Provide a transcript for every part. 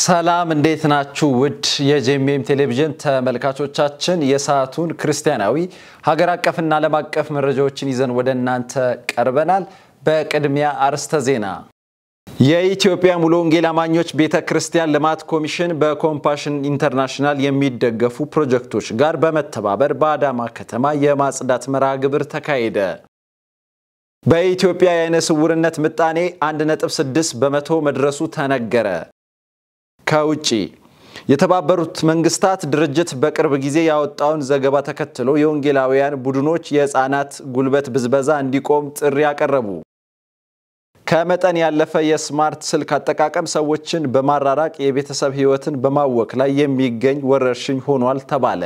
ሰላም እንዴት ናችሁ ውድ የጄኤምኤም ቴሌቪዥን ተመልካቾቻችን የሰዓቱን ክርስቲያናዊ ሀገር አቀፍና ዓለም አቀፍ መረጃዎችን ይዘን ወደ እናንተ ቀርበናል በቅድሚያ አርስተ ዜና የኢትዮጵያ ሙሉ ወንጌል አማኞች ቤተክርስቲያን ልማት ኮሚሽን በኮምፓሽን ኢንተርናሽናል የሚደገፉ ፕሮጀክቶች ጋር በመተባበር በአዳማ ከተማ የማጽዳት መርሃ ግብር ተካሄደ በኢትዮጵያ የዓይነ ስውርነት ምጣኔ 1.6 በመቶ መድረሱ ተነገረ ከውጪ የተባበሩት መንግስታት ድርጅት በቅርብ ጊዜ ያወጣውን ዘገባ ተከትሎ የወንጌላውያን ቡድኖች የህፃናት ጉልበት ብዝበዛ እንዲቆም ጥሪ ያቀረቡ ከመጠን ያለፈ የስማርት ስልክ አጠቃቀም ሰዎችን በማራራቅ የቤተሰብ ህይወትን በማወክ ላይ የሚገኝ ወረርሽኝ ሆኗል ተባለ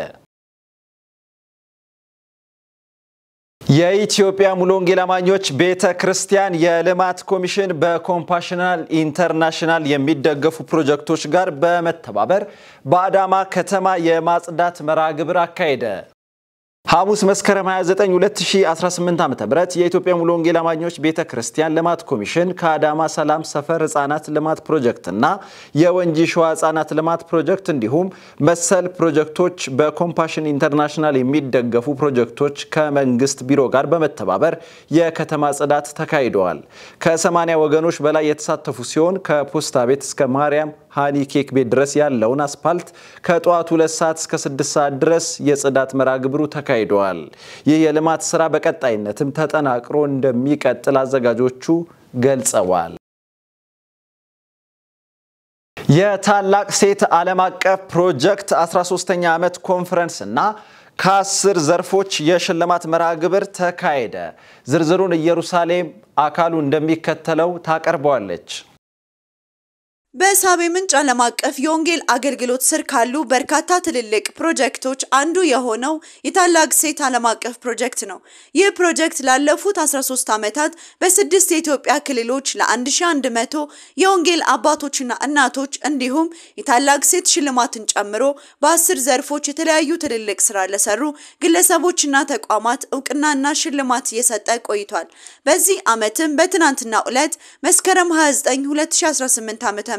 የኢትዮጵያ ሙሉ ወንጌል አማኞች ቤተክርስቲያን የልማት ኮሚሽን በኮምፓሽን ኢንተርናሽናል የሚደገፉ ፕሮጀክቶች ጋር በመተባበር በአዳማ ከተማ የማጽዳት መርሃ ግብር አካሄደ ሐሙስ መስከረም 29 2018 ዓ.ም የኢትዮጵያ ሙሉ ወንጌል አማኞች ቤተክርስቲያን ልማት ኮሚሽን ከአዳማ ሰላም ሰፈር ህፃናት ልማት ፕሮጀክትና የወንጂ ሸዋ ህፃናት ልማት ፕሮጀክት እንዲሁም መሰል ፕሮጀክቶች በኮምፓሽን ኢንተርናሽናል የሚደገፉ ፕሮጀክቶች ከመንግስት ቢሮ ጋር በመተባበር የከተማ ጽዳት ተካሂደዋል ከ80 ወገኖች በላይ የተሳተፉ ሲሆን ከፖስታ ቤት እስከ ማርያም ሃኒ ኬክ ቤት ድረስ ያለውን አስፓልት ከጧቱ 2 ሰዓት እስከ 6 ሰዓት ድረስ የጽዳት መርሃ ግብሩ ተካሂደዋል ይህ የልማት ስራ በቀጣይነትም ተጠናክሮ እንደሚቀጥል አዘጋጆቹ ገልጸዋል የታላቅ ሴት ዓለም አቀፍ ፕሮጀክት 13ኛ ዓመት ኮንፈረንስ እና ከ10 ዘርፎች የሽልማት መርሃ ግብር ተካሄደ ዝርዝሩን ኢየሩሳሌም አካሉ እንደሚከተለው ታቀርበዋለች በሳቤ ምንጭ ዓለም አቀፍ የወንጌል አገልግሎት ስር ካሉ በርካታ ትልልቅ ፕሮጀክቶች አንዱ የሆነው የታላቅ ሴት ዓለም አቀፍ ፕሮጀክት ነው። ይህ ፕሮጀክት ላለፉት 13 ዓመታት በ6 የኢትዮጵያ ክልሎች ለ1100 የወንጌል አባቶችና እናቶች እንዲሁም የታላቅ ሴት ሽልማትን ጨምሮ በ10 ዘርፎች የተለያዩ ትልልቅ ስራ ለሰሩ ግለሰቦችና ተቋማት ዕውቅናና ሽልማት እየሰጠ ቆይቷል። በዚህ ዓመትም በትናንትናው ዕለት መስከረም 29 2018 ዓ.ም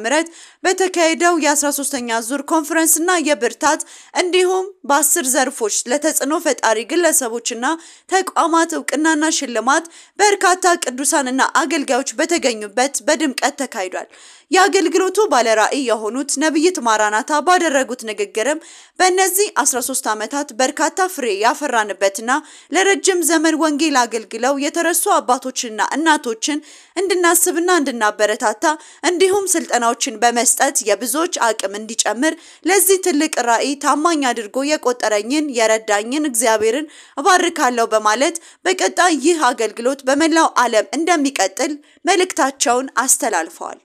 በተካሄደው የ13ኛ ዙር ኮንፈረንስና የብርታት እንዲሁም በ10 ዘርፎች ለተጽኖ ፈጣሪ ግለሰቦችና ተቋማት ዕውቅናና ሽልማት በርካታ ቅዱሳንና አገልጋዮች በተገኙበት በድምቀት ተካሂዷል። የአገልግሎቱ ባለራዕይ የሆኑት ነብይት ማራናታ ባደረጉት ንግግርም በእነዚህ 13 ዓመታት በርካታ ፍሬ ያፈራንበትና ለረጅም ዘመን ወንጌል አገልግለው የተረሱ አባቶችና እናቶችን እንድናስብና እንድናበረታታ እንዲሁም ስልጠናዎችን በመስጠት የብዙዎች አቅም እንዲጨምር ለዚህ ትልቅ ራዕይ ታማኝ አድርጎ የቆጠረኝን የረዳኝን እግዚአብሔርን እባርካለሁ በማለት በቀጣይ ይህ አገልግሎት በመላው ዓለም እንደሚቀጥል መልእክታቸውን አስተላልፈዋል።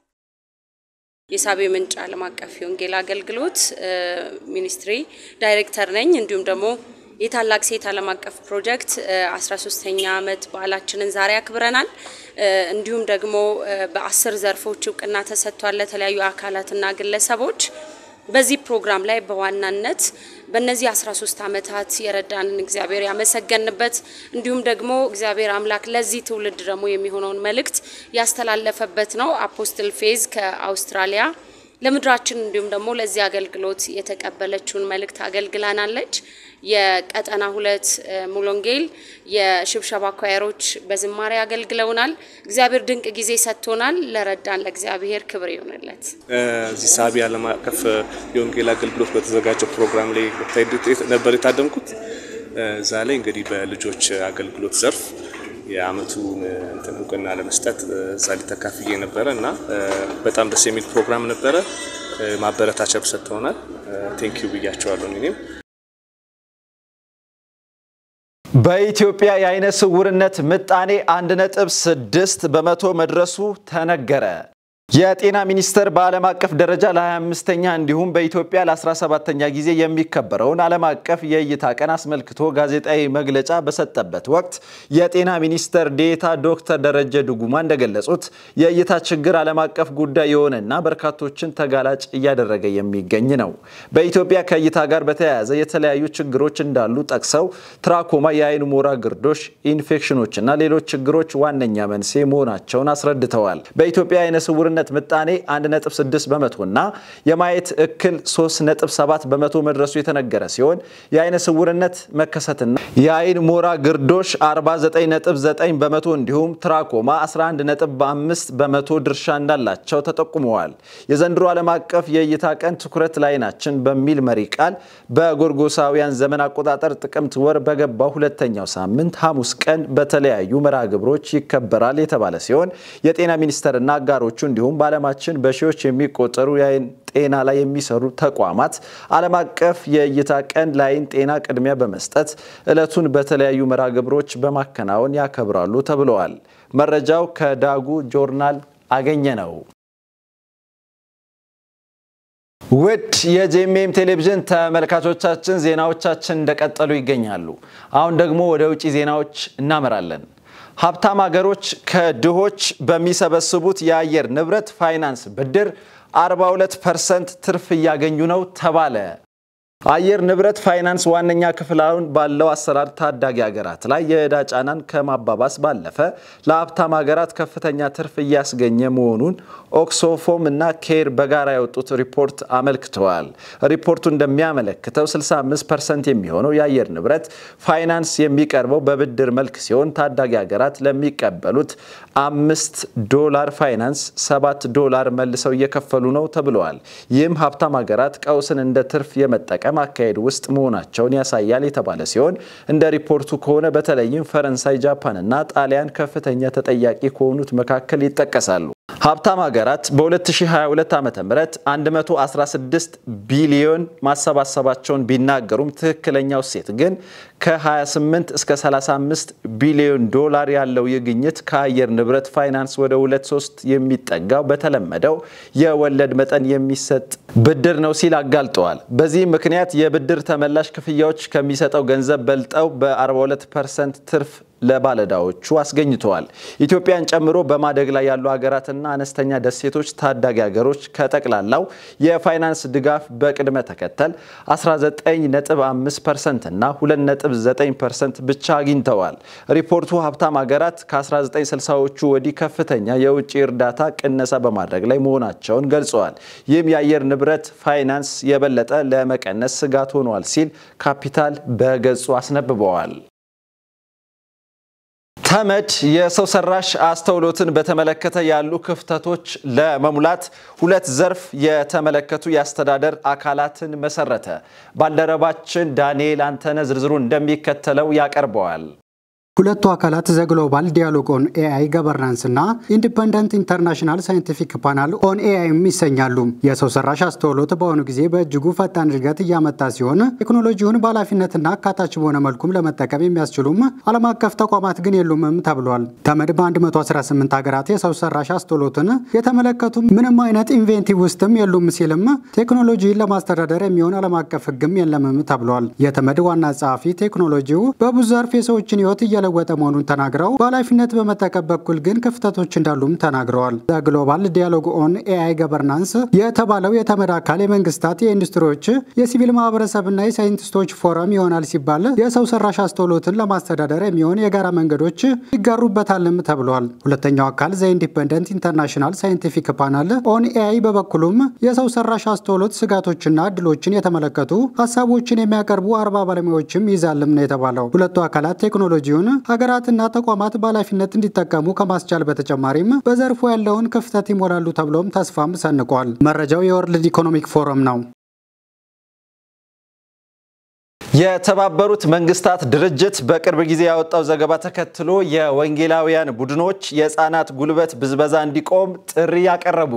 የሳቤ ምንጭ ዓለም አቀፍ የወንጌል አገልግሎት ሚኒስትሪ ዳይሬክተር ነኝ እንዲሁም ደግሞ የታላቅ ሴት ዓለም አቀፍ ፕሮጀክት 13ኛ ዓመት በዓላችንን ዛሬ አክብረናል እንዲሁም ደግሞ በ10 ዘርፎች ዕውቅና ተሰጥቷል ለተለያዩ አካላትና ግለሰቦች በዚህ ፕሮግራም ላይ በዋናነት በእነዚህ 13 ዓመታት የረዳንን እግዚአብሔር ያመሰገንበት እንዲሁም ደግሞ እግዚአብሔር አምላክ ለዚህ ትውልድ ደግሞ የሚሆነውን መልእክት ያስተላለፈበት ነው አፖስትል ፌዝ ከአውስትራሊያ ለምድራችን እንዲሁም ደግሞ ለዚህ አገልግሎት የተቀበለችውን መልእክት አገልግላናለች የቀጠና 2 ሙሉ ወንጌል የሽብሸባ ኳየሮች በዝማሬ አገልግለውናል እግዚአብሔር ድንቅ ጊዜ ሰጥቶናል ለረዳን ለእግዚአብሔር ክብር ይሁንለት እዚህ ሳቤ ዓለም አቀፍ የወንጌል አገልግሎት በተዘጋጀው ፕሮግራም ላይ ነበር የታደምኩት ዛሬ እንግዲህ በልጆች አገልግሎት ዘርፍ የአመቱን ዕውቅና ለመስጠት ዛሬ ተካፍዬ ነበርና በጣም ደስ የሚል ፕሮግራም ነበር ማበረታቻ ሰጥተውናል ቴንኪው ብያቸዋለሁ እኔም በኢትዮጵያ የዓይነ ስውርነት ምጣኔ 1.6 በመቶ መድረሱ ተነገረ የጤና ሚኒስቴር በዓለም አቀፍ ደረጃ ለ25ኛ እንዲሁም በኢትዮጵያ ለ17ኛ ጊዜ የሚከበረውን ዓለም አቀፍ የእይታ ቀን አስመልክቶ ጋዜጣዊ መግለጫ በሰጠበት ወቅት የጤና ሚኒስቴር ዴታ ዶክተር ደረጀ ዱጉማ እንደገለጹት የእይታ ችግር ዓለም አቀፍ ጉዳይ የሆነና በርካቶችን ተጋላጭ እያደረገ የሚገኝ ነው በኢትዮጵያ ከእይታ ጋር በተያያዘ የተለያዩ ችግሮች እንዳሉ ጠቅሰው ትራኮማ የዓይን ሞራ ግርዶሽ ኢንፌክሽኖችና ሌሎች ችግሮች ዋነኛ መንስኤ መሆናቸውን አስረድተዋል በኢትዮጵያ የዓይነ ስውርነት የብልህነት ምጣኔ 1.6 በመቶና የማየት እክል 3.7 በመቶ መድረሱ የተነገረ ሲሆን የአይነ ስውርነት መከሰትና የአይን ሞራ ግርዶሽ 49.9 በመቶ እንዲሁም ትራኮማ 11.5 በመቶ ድርሻ እንዳላቸው ተጠቁመዋል። የዘንድሮ ዓለም አቀፍ የእይታ ቀን ትኩረት ለዓይናችን በሚል መሪ ቃል በጎርጎሳውያን ዘመን አቆጣጠር ጥቅምት ወር በገባው ሁለተኛው ሳምንት ሐሙስ ቀን በተለያዩ መርሃ ግብሮች ይከበራል የተባለ ሲሆን የጤና ሚኒስቴርና አጋሮቹ እንዲሁም በዓለማችን በሺዎች የሚቆጠሩ የዓይን ጤና ላይ የሚሰሩ ተቋማት ዓለም አቀፍ የእይታ ቀን ለዓይን ጤና ቅድሚያ በመስጠት ዕለቱን በተለያዩ መርሃ ግብሮች በማከናወን ያከብራሉ ተብለዋል። መረጃው ከዳጉ ጆርናል አገኘ ነው። ውድ የጄኤምኤም ቴሌቪዥን ተመልካቾቻችን ዜናዎቻችን እንደቀጠሉ ይገኛሉ። አሁን ደግሞ ወደ ውጪ ዜናዎች እናመራለን። ሀብታም ሀገሮች ከድሆች በሚሰበስቡት የአየር ንብረት ፋይናንስ ብድር 42% ትርፍ እያገኙ ነው ተባለ። አየር ንብረት ፋይናንስ ዋነኛ ክፍላውን ባለው አሰራር ታዳጊ ሀገራት ላይ የዕዳ ጫናን ከማባባስ ባለፈ ለሀብታም ሀገራት ከፍተኛ ትርፍ እያስገኘ መሆኑን ኦክስፎም እና ኬር በጋራ ያወጡት ሪፖርት አመልክተዋል። ሪፖርቱ እንደሚያመለክተው 65% የሚሆነው የአየር ንብረት ፋይናንስ የሚቀርበው በብድር መልክ ሲሆን ታዳጊ ሀገራት ለሚቀበሉት $5 ፋይናንስ $7 መልሰው እየከፈሉ ነው ተብሏል። ይህም ሀብታም ሀገራት ቀውስን እንደ ትርፍ የመጠቀም አካሄድ ውስጥ መሆናቸውን ያሳያል የተባለ ሲሆን እንደ ሪፖርቱ ከሆነ በተለይም ፈረንሳይ፣ ጃፓን እና ጣሊያን ከፍተኛ ተጠያቂ ከሆኑት መካከል ይጠቀሳሉ። ሀብታም ሀገራት በ2022 ዓመተ ምህረት 116 ቢሊዮን ማሰባሰባቸውን ቢናገሩም ትክክለኛው ሴት ግን ከ28 እስከ 35 ቢሊዮን ዶላር ያለው የግኝት ከአየር ንብረት ፋይናንስ ወደ 2-3 የሚጠጋው በተለመደው የወለድ መጠን የሚሰጥ ብድር ነው ሲል አጋልጠዋል። በዚህ ምክንያት የብድር ተመላሽ ክፍያዎች ከሚሰጠው ገንዘብ በልጠው በ42% ትርፍ ለባለዳዎቹ አስገኝተዋል። ኢትዮጵያን ጨምሮ በማደግ ላይ ያሉ ሀገራትና አነስተኛ ደሴቶች ታዳጊ ሀገሮች ከጠቅላላው የፋይናንስ ድጋፍ በቅድመ ተከተል 19.5% እና 2.9% ብቻ አግኝተዋል። ሪፖርቱ ሀብታም ሀገራት ከ1960ዎቹ ወዲህ ከፍተኛ የውጭ እርዳታ ቅነሳ በማድረግ ላይ መሆናቸውን ገልጸዋል። ይህም የአየር ንብረት ፋይናንስ የበለጠ ለመቀነስ ስጋት ሆኗል ሲል ካፒታል በገጹ አስነብበዋል። ተመድ የሰው ሰራሽ አስተውሎትን በተመለከተ ያሉ ክፍተቶች ለመሙላት ሁለት ዘርፍ የተመለከቱ የአስተዳደር አካላትን መሰረተ። ባልደረባችን ዳንኤል አንተነ ዝርዝሩ እንደሚከተለው ያቀርበዋል። ሁለቱ አካላት ዘ ግሎባል ዲያሎግ ኦን ኤአይ ገቨርናንስ እና ኢንዲፔንደንት ኢንተርናሽናል ሳይንቲፊክ ፓናል ኦን ኤአይ ይሰኛሉ። የሰው ሰራሽ አስተውሎት በአሁኑ ጊዜ በእጅጉ ፈጣን እድገት እያመጣ ሲሆን ቴክኖሎጂውን በኃላፊነትና አካታች በሆነ መልኩም ለመጠቀም የሚያስችሉም ዓለም አቀፍ ተቋማት ግን የሉምም ተብሏል። ተመድ በ118 ሀገራት የሰው ሰራሽ አስተውሎትን የተመለከቱ ምንም አይነት ኢንቬንቲቭ ውስጥም የሉም ሲልም ቴክኖሎጂን ለማስተዳደር የሚሆን ዓለም አቀፍ ህግም የለምም ተብሏል። የተመድ ዋና ጸሐፊ ቴክኖሎጂው በብዙ ዘርፍ የሰዎችን ህይወት ወጠ መሆኑን ተናግረው በኃላፊነት በመጠቀም በኩል ግን ክፍተቶች እንዳሉም ተናግረዋል። ዘ ግሎባል ዲያሎግ ኦን ኤአይ ገቨርናንስ የተባለው የተመድ አካል የመንግስታት፣ የኢንዱስትሪዎች፣ የሲቪል ማህበረሰብና የሳይንቲስቶች ፎረም ይሆናል ሲባል የሰው ሰራሽ አስተውሎትን ለማስተዳደር የሚሆን የጋራ መንገዶች ይጋሩበታልም ተብሏል። ሁለተኛው አካል ዘ ኢንዲፔንደንት ኢንተርናሽናል ሳይንቲፊክ ፓናል ኦን ኤአይ በበኩሉም የሰው ሰራሽ አስተውሎት ስጋቶችና እድሎችን የተመለከቱ ሀሳቦችን የሚያቀርቡ 40 ባለሙያዎችም ይዛልም ነው የተባለው። ሁለቱ አካላት ቴክኖሎጂውን ሀገራትና ተቋማት በኃላፊነት እንዲጠቀሙ ከማስቻል በተጨማሪም በዘርፉ ያለውን ክፍተት ይሞላሉ ተብሎም ተስፋም ሰንቋል። መረጃው የወርልድ ኢኮኖሚክ ፎረም ነው። የተባበሩት መንግስታት ድርጅት በቅርብ ጊዜ ያወጣው ዘገባ ተከትሎ የወንጌላውያን ቡድኖች የህፃናት ጉልበት ብዝበዛ እንዲቆም ጥሪ ያቀረቡ።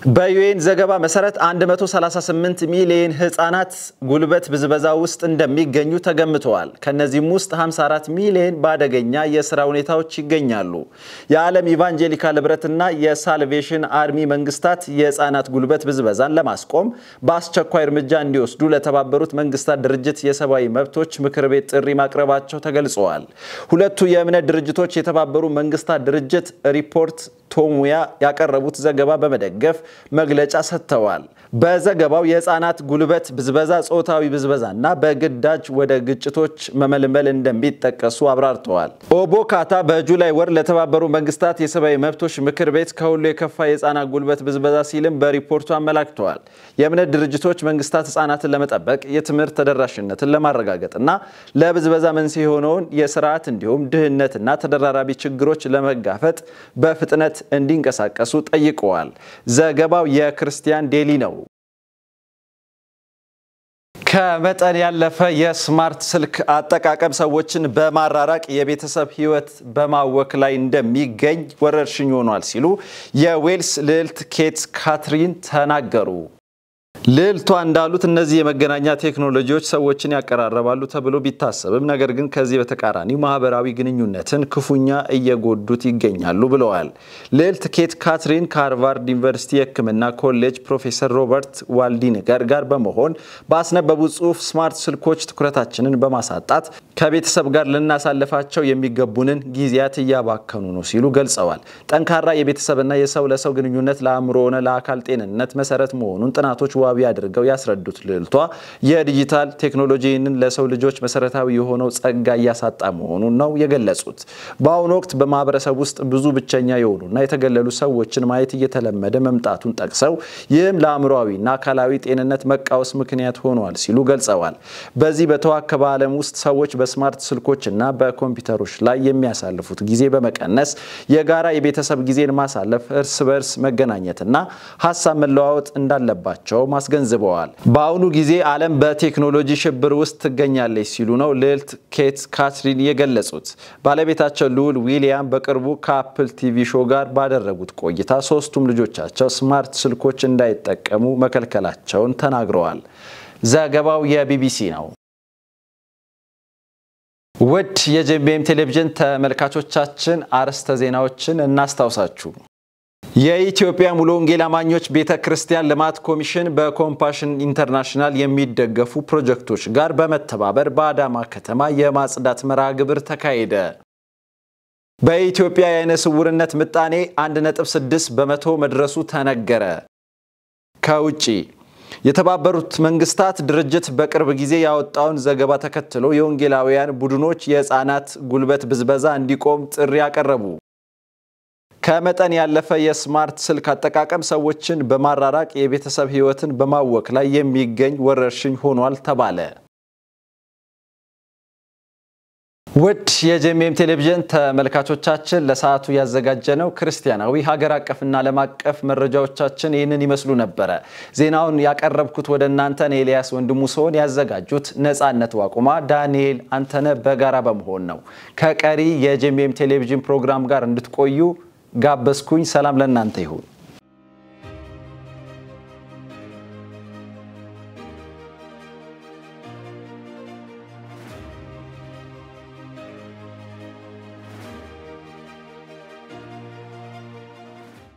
በዩኤን ዘገባ መሰረት 138 ሚሊዮን ህፃናት ጉልበት ብዝበዛ ውስጥ እንደሚገኙ ተገምተዋል። ከነዚህም ውስጥ 54 ሚሊዮን በአደገኛ የሥራ ሁኔታዎች ይገኛሉ። የዓለም ኢቫንጀሊካል ህብረትና የሳልቬሽን አርሚ መንግስታት የህፃናት ጉልበት ብዝበዛን ለማስቆም በአስቸኳይ እርምጃ እንዲወስዱ ለተባበሩት መንግስታት ድርጅት የሰብአዊ መብቶች ምክር ቤት ጥሪ ማቅረባቸው ተገልጿል። ሁለቱ የእምነት ድርጅቶች የተባበሩት መንግስታት ድርጅት ሪፖርት ቶሙያ ያቀረቡት ዘገባ በመደገፍ መግለጫ ሰጥተዋል። በዘገባው የህፃናት ጉልበት ብዝበዛ፣ ጾታዊ ብዝበዛና በግዳጅ ወደ ግጭቶች መመልመል እንደሚጠቀሱ አብራርተዋል። ኦቦካታ በጁላይ ወር ለተባበሩ መንግስታት የሰብአዊ መብቶች ምክር ቤት ከሁሉ የከፋ የህፃናት ጉልበት ብዝበዛ ሲልም በሪፖርቱ አመላክተዋል። የእምነት ድርጅቶች መንግስታት ህፃናትን ለመጠበቅ የትምህርት ተደራሽነትን ለማረጋገጥና ለብዝበዛ መንስኤ የሆነውን የስርዓት እንዲሁም ድህነትና ተደራራቢ ችግሮች ለመጋፈጥ በፍጥነት እንዲንቀሳቀሱ ጠይቀዋል። ዘገባው የክርስቲያን ዴሊ ነው። ከመጠን ያለፈ የስማርት ስልክ አጠቃቀም ሰዎችን በማራራቅ የቤተሰብ ህይወት በማወክ ላይ እንደሚገኝ ወረርሽኝ ሆኗል ሲሉ የዌልስ ልዕልት ኬት ካትሪን ተናገሩ። ልዕልቷ እንዳሉት እነዚህ የመገናኛ ቴክኖሎጂዎች ሰዎችን ያቀራረባሉ ተብሎ ቢታሰብም ነገር ግን ከዚህ በተቃራኒ ማህበራዊ ግንኙነትን ክፉኛ እየጎዱት ይገኛሉ ብለዋል። ልዕልት ኬት ካትሪን ከሃርቫርድ ዩኒቨርሲቲ የሕክምና ኮሌጅ ፕሮፌሰር ሮበርት ዋልዲንገር ጋር በመሆን ባስነበቡት ጽሑፍ ስማርት ስልኮች ትኩረታችንን በማሳጣት ከቤተሰብ ጋር ልናሳልፋቸው የሚገቡንን ጊዜያት እያባከኑ ነው ሲሉ ገልጸዋል። ጠንካራ የቤተሰብና የሰው ለሰው ግንኙነት ለአእምሮ ሆነ ለአካል ጤንነት መሰረት መሆኑን ጥናቶች ዋቢ አድርገው ያስረዱት ልዕልቷ የዲጂታል ቴክኖሎጂን ለሰው ልጆች መሰረታዊ የሆነው ጸጋ እያሳጣ መሆኑን ነው የገለጹት። በአሁኑ ወቅት በማህበረሰብ ውስጥ ብዙ ብቸኛ የሆኑና የተገለሉ ሰዎችን ማየት እየተለመደ መምጣቱን ጠቅሰው ይህም ለአእምሮአዊና አካላዊ ጤንነት መቃወስ ምክንያት ሆኗል ሲሉ ገልጸዋል። በዚህ በተዋከበ ዓለም ውስጥ ሰዎች በስማርት ስልኮችና በኮምፒውተሮች ላይ የሚያሳልፉት ጊዜ በመቀነስ የጋራ የቤተሰብ ጊዜን ማሳለፍ፣ እርስ በርስ መገናኘትና ሀሳብ መለዋወጥ እንዳለባቸው ማስገንዝበዋል። በአሁኑ ጊዜ ዓለም በቴክኖሎጂ ሽብር ውስጥ ትገኛለች ሲሉ ነው ልዕልት ኬት ካትሪን የገለጹት። ባለቤታቸው ልዑል ዊሊያም በቅርቡ ከአፕል ቲቪ ሾው ጋር ባደረጉት ቆይታ ሶስቱም ልጆቻቸው ስማርት ስልኮች እንዳይጠቀሙ መከልከላቸውን ተናግረዋል። ዘገባው የቢቢሲ ነው። ውድ የጄኤምኤም ቴሌቪዥን ተመልካቾቻችን አርዕስተ ዜናዎችን እናስታውሳችሁ። የኢትዮጵያ ሙሉ ወንጌል አማኞች ቤተክርስቲያን ልማት ኮሚሽን በኮምፓሽን ኢንተርናሽናል የሚደገፉ ፕሮጀክቶች ጋር በመተባበር በአዳማ ከተማ የማጽዳት መርሃ ግብር ተካሄደ። በኢትዮጵያ የዓይነ ስውርነት ምጣኔ 1.6% መድረሱ ተነገረ። ከውጪ የተባበሩት መንግስታት ድርጅት በቅርብ ጊዜ ያወጣውን ዘገባ ተከትሎ የወንጌላውያን ቡድኖች የህፃናት ጉልበት ብዝበዛ እንዲቆም ጥሪ ያቀረቡ። ከመጠን ያለፈ የስማርት ስልክ አጠቃቀም ሰዎችን በማራራቅ የቤተሰብ ህይወትን በማወክ ላይ የሚገኝ ወረርሽኝ ሆኗል ተባለ። ውድ የጄኤምኤም ቴሌቪዥን ተመልካቾቻችን ለሰዓቱ ያዘጋጀነው ክርስቲያናዊ ሀገር አቀፍና ዓለም አቀፍ መረጃዎቻችን ይህንን ይመስሉ ነበር። ዜናውን ያቀረብኩት ወደ እናንተ ኤልያስ ወንድሙ ሲሆን ያዘጋጁት ነጻነት ዋቁማ፣ ዳንኤል አንተነ በጋራ በመሆን ነው። ከቀሪ የጄኤምኤም ቴሌቪዥን ፕሮግራም ጋር እንድትቆዩ ጋበዝኩኝ። ሰላም ለእናንተ ይሁን።